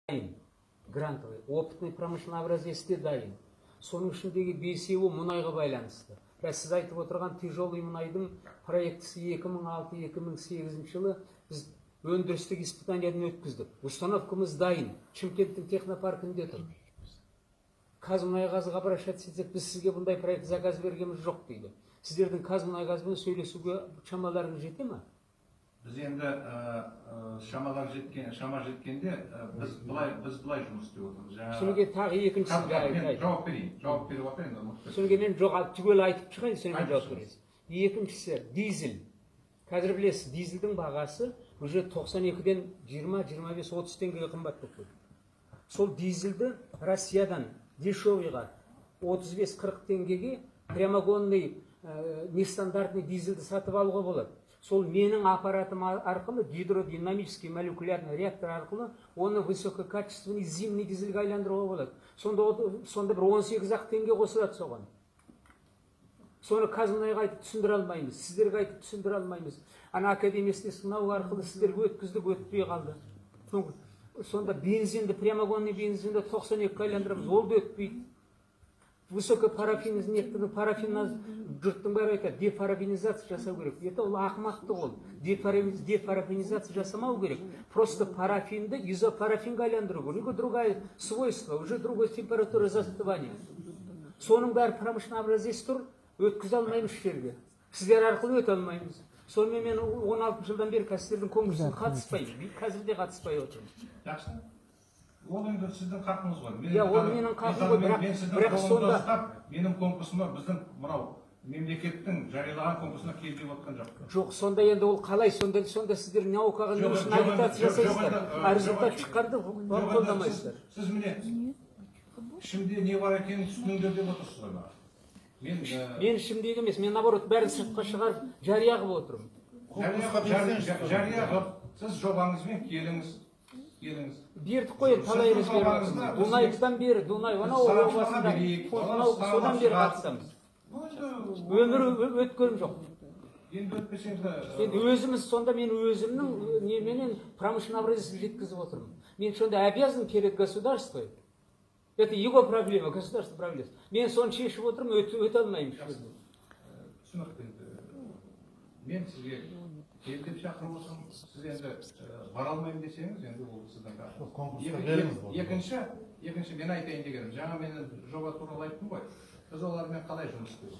дайын, грантовый, опытный промышленный образец те дайын. Соның ішіндегі бесеуі мұнайға байланысты. Сіз айтып отырған тяжелый мұнайдың проектісі 2006-2008 жылы біз өндірістік испытаниядан өткіздік. Установкамыз дайын. Шымкенттің технопаркінде тұр. Қазмұнайгазға обращаться етсек, біз сізге бұндай проект заказ бергеніміз жоқ дейді. Сіздердің Қазмұнайгазбен сөйлесуге шамаларыңыз жете ме? Біз енді шама жеткенде біз былай жұмыс істеп отырмыз. Соныге тағы екіншісі мен жауап беріп отырайын. Соныге мен түгел айтып шығайын, соныге жауап бересіз. Екіншісі дизель. Қазір білесіз, дизельдің бағасы уже 92-ден 20-25-30 теңгеге қымбат болып кетті. Сол дизельді Россиядан дешевыйға 35-40 теңгеге прямогонный нестандартный дизельді сатып алуға болады. Сол менің аппаратым арқылы гидродинамический молекулярный реактор арқылы оны высококачественный зимний дизельге айландыруға болады. Сонда бір 18-ақ теңге қосылады соған. Соны Қазмұнайға айтып түсіндіре алмаймыз, сіздерге айтып түсіндіре алмаймыз. Ана академиясында сынау арқылы сіздерге өткіздік, өтпей қалды. Сонда бензинді, прямогонный бензинді 92-ге айландырамыз, ол да өтпейді. Высокопарафинизм нефтінің парафинна жұрттың бәрі айтады, депарафинизация жасау керек. Это ол ақымақтық ол. Депарафинизация жасамау керек. Просто парафинді изопарафинға айландыру керек. У него другое свойство, уже другой температура застывания. Соның бәрі промышленный образец тұр, өткізе алмаймыз жерге. Сіздер арқылы өте алмаймыз. Сонымен мен 16 жылдан бері сіздердің конкурсына қатыспаймын. Қазір де қатыспай отырмын. Жақсы. Ол енді сіздің қақыңыз ғой. Иә, ол менің қақым ғой, бірақ сонда менің конкурсыма біздің мынау мемлекеттің жариялаған конкурсына келіп отқан жоқ. Жоқ, сонда енді ол қалай? Сонда сіздер наукаға не үшін агитация жасайсыздар? А результат шыққанды қолдамайсыздар. Сіз міне ішімде не бар екенін түсініңдер деп отырсыз ғой маған. Мен ішімдегі емес, мен наоборот бәрін сыртқа шығарып жария қылып отырмын. Жария қылып, сіз жобаңызбен келіңіз. Бердік қой, талай рет беріп. Дунайдан бері, Дунай, содан бері қатысамыз. Өмір өткенім жоқ. Енді өзіміз, сонда мен өзімнің неменен промышленный образец жеткізіп отырмын. Мен сонда обязан перед государством. Это его проблема, государство проблема. Мен соны шешіп отырмын, өте алмаймын. Түсінікті. Мен сізге келдеп шақырып отырмын. Сіз енді бара алмаймын десеңіз, енді ол сіздің екінші мен айтайын дегенім. Жаңа мен жоба туралы айттым ғой. Біз олармен қалай жұмыс істейміз?